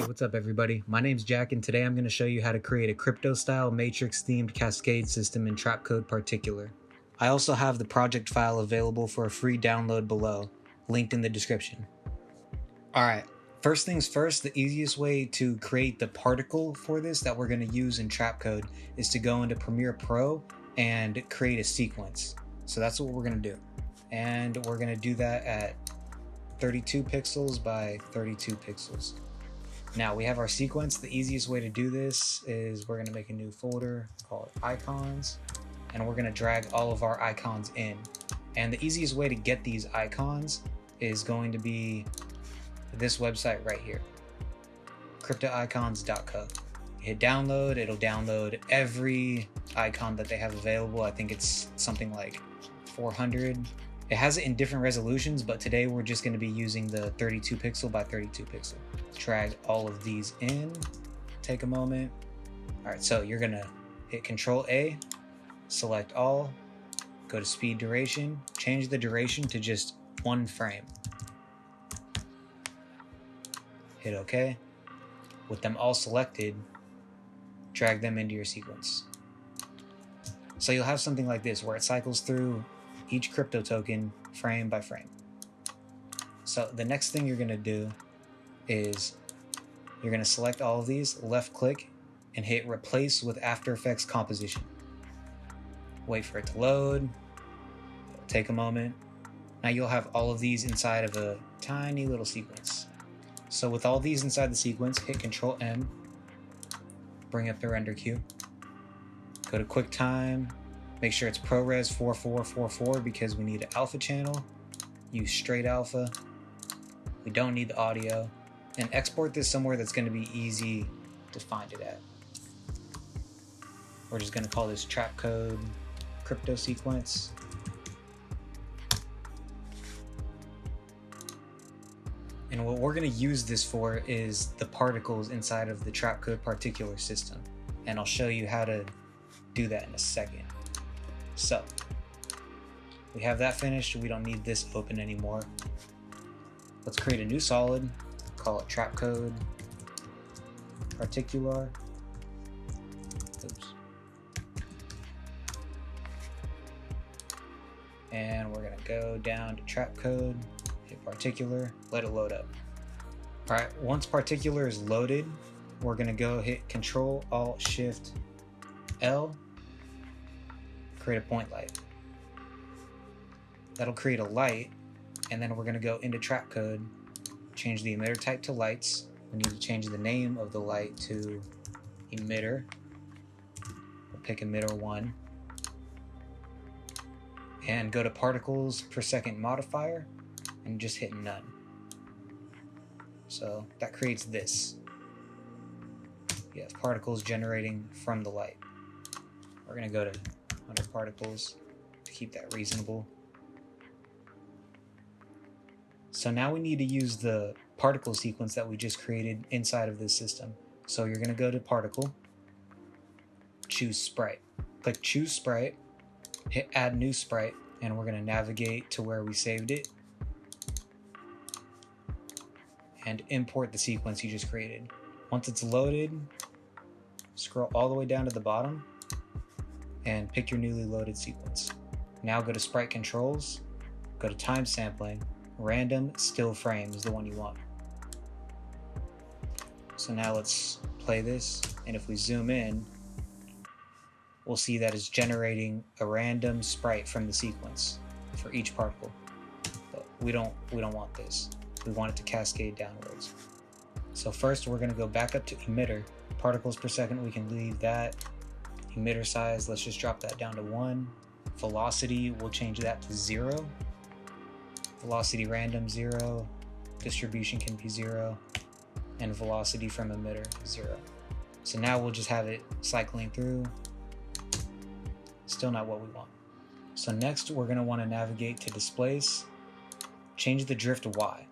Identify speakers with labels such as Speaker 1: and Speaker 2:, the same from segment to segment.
Speaker 1: What's up everybody? My name's Jack and today I'm going to show you how to create a crypto-style matrix-themed cascade system in Trapcode Particular. I also have the project file available for a free download below, linked in the description. Alright, first things first, the easiest way to create the particle for this that we're going to use in Trapcode is to go into Premiere Pro and create a sequence. So that's what we're going to do. And we're going to do that at 32 pixels by 32 pixels. Now we have our sequence. The easiest way to do this is we're going to make a new folder called icons, and we're going to drag all of our icons in. And the easiest way to get these icons is going to be this website right here, cryptoicons.co. Hit download, it'll download every icon that they have available. I think it's something like 400. It has it in different resolutions, but today we're just going to be using the 32 pixel by 32 pixel. Drag all of these in, take a moment. All right, so you're gonna hit Control A, select all, go to speed duration, change the duration to just 1 frame. Hit OK. With them all selected, drag them into your sequence. So you'll have something like this where it cycles through each crypto token frame by frame. So the next thing you're gonna do is you're going to select all of these, left click, and hit replace with After Effects composition. Wait for it to load. It'll take a moment. Now you'll have all of these inside of a tiny little sequence. So with all these inside the sequence, hit Control M, bring up the render queue, go to QuickTime, make sure it's ProRes 4444 because we need an alpha channel, use straight alpha, we don't need the audio, and export this somewhere that's going to be easy to find it at. We're just going to call this Trapcode crypto sequence. And what we're going to use this for is the particles inside of the Trapcode particular system. And I'll show you how to do that in a second. So we have that finished. We don't need this open anymore. Let's create a new solid. Call it Trapcode Particular. Oops. And we're gonna go down to Trapcode, hit Particular, let it load up. All right, once Particular is loaded, we're gonna go hit Control Alt Shift L, create a point light. That'll create a light, and then we're gonna go into Trapcode, change the emitter type to lights. We need to change the name of the light to emitter. We'll pick emitter 1. And go to particles per second modifier and just hit none. So that creates this. You have particles generating from the light. We're gonna go to 100 particles to keep that reasonable. So now we need to use the particle sequence that we just created inside of this system. So you're going to go to Particle, choose Sprite. Click Choose Sprite, hit Add New Sprite, and we're going to navigate to where we saved it and import the sequence you just created. Once it's loaded, scroll all the way down to the bottom and pick your newly loaded sequence. Now go to Sprite Controls, go to Time Sampling, Random Still Frame is the one you want. So now let's play this, and if we zoom in, we'll see that it's generating a random sprite from the sequence for each particle. But we don't want this. We want it to cascade downwards. So first we're going to go back up to emitter. Particles per second, we can leave that. Emitter size, let's just drop that down to 1. Velocity, we'll change that to 0. Velocity random 0, distribution can be 0, and velocity from emitter 0. So now we'll just have it cycling through. Still not what we want. So next we're going to want to navigate to displace, change the drift to Y.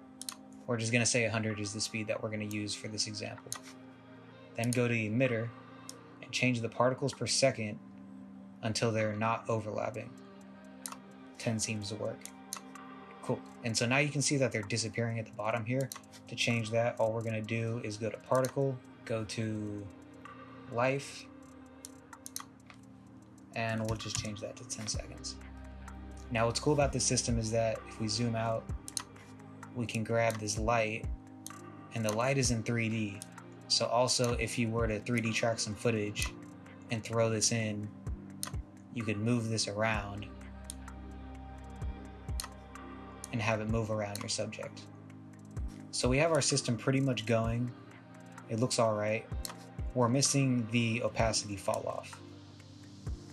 Speaker 1: We're just going to say 100 is the speed that we're going to use for this example. Then go to emitter and change the particles per second until they're not overlapping. 10 seems to work. Cool. And so now you can see that they're disappearing at the bottom here. To change that, all we're going to do is go to particle, go to life, and we'll just change that to 10 seconds. Now what's cool about this system is that if we zoom out, we can grab this light, and the light is in 3D. So also if you were to 3D track some footage and throw this in, you could move this around and have it move around your subject. So we have our system pretty much going. It looks all right. We're missing the opacity fall off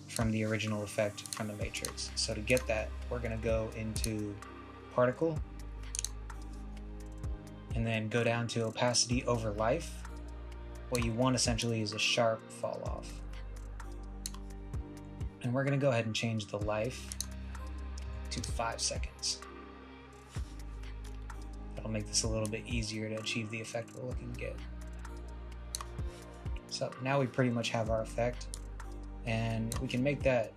Speaker 1: from the original effect from the Matrix. So to get that, we're gonna go into particle and then go down to opacity over life. What you want essentially is a sharp fall off. And we're gonna go ahead and change the life to 5 seconds. That'll make this a little bit easier to achieve the effect we're looking to get. So now we pretty much have our effect, and we can make that,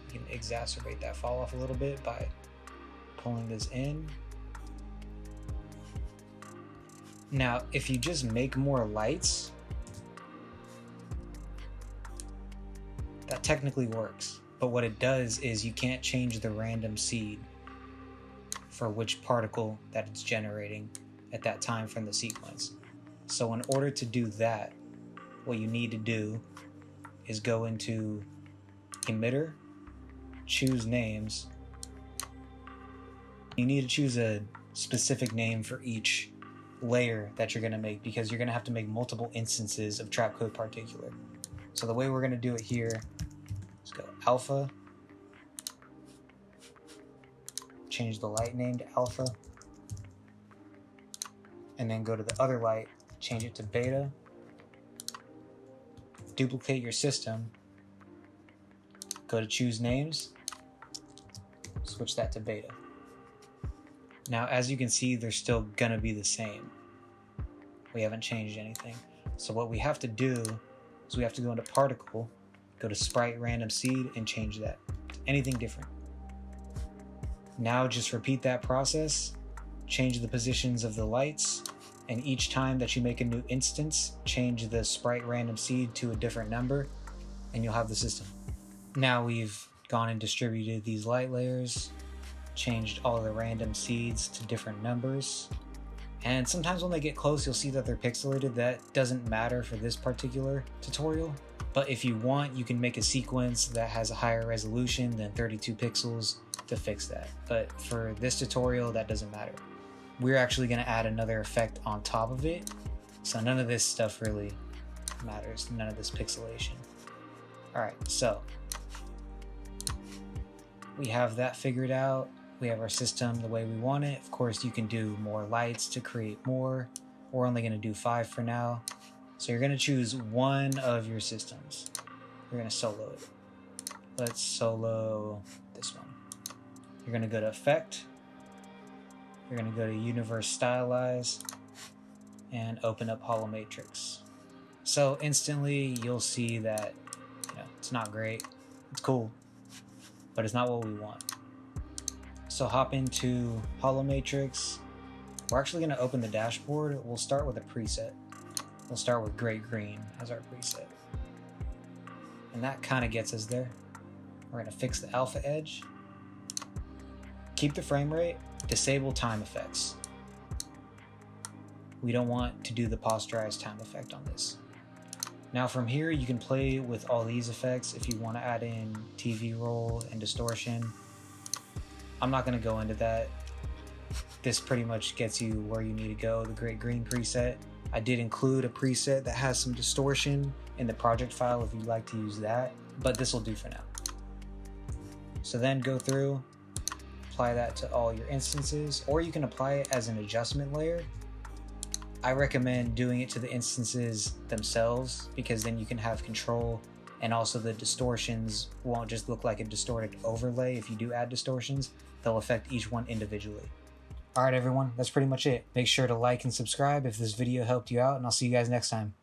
Speaker 1: we can exacerbate that fall off a little bit by pulling this in. Now, if you just make more lights, that technically works, but what it does is you can't change the random seed for which particle that it's generating at that time from the sequence. So in order to do that, what you need to do is go into emitter, choose names. You need to choose a specific name for each layer that you're going to make, because you're going to have to make multiple instances of Trapcode particular. So the way we're going to do it here, let's go alpha, change the light name to alpha, and then go to the other light, change it to beta, duplicate your system, go to choose names, switch that to beta. Now, as you can see, they're still gonna be the same. We haven't changed anything. So what we have to do is we have to go into particle, go to sprite random seed, and change that to anything different. Now just repeat that process, change the positions of the lights, and each time that you make a new instance, change the sprite random seed to a different number, and you'll have the system. Now we've gone and distributed these light layers, changed all the random seeds to different numbers, and sometimes when they get close, you'll see that they're pixelated. That doesn't matter for this particular tutorial, but if you want, you can make a sequence that has a higher resolution than 32 pixels to fix that. But for this tutorial, that doesn't matter. We're actually going to add another effect on top of it, so none of this stuff really matters, none of this pixelation. Alright, so we have that figured out. We have our system the way we want it. Of course, you can do more lights to create more. We're only going to do 5 for now. So you're going to choose one of your systems. You're going to solo it. Let's solo this one. You're going to go to Effect. You're going to go to Universe Stylize and open up Hollow Matrix. So instantly you'll see that, it's not great. It's cool, but it's not what we want. So hop into Hollow Matrix. We're actually going to open the dashboard. We'll start with a preset. We'll start with Gray Green as our preset. And that kind of gets us there. We're going to fix the alpha edge. Keep the frame rate. Disable time effects. We don't want to do the posterized time effect on this. Now from here, you can play with all these effects if you want to add in TV roll and distortion. I'm not going to go into that. This pretty much gets you where you need to go, the Gray Green preset. I did include a preset that has some distortion in the project file if you'd like to use that, but this will do for now. So then go through, apply that to all your instances, or you can apply it as an adjustment layer. I recommend doing it to the instances themselves, because then you can have control, and also the distortions won't just look like a distorted overlay. If you do add distortions, they'll affect each one individually. Alright everyone, that's pretty much it. Make sure to like and subscribe if this video helped you out, and I'll see you guys next time.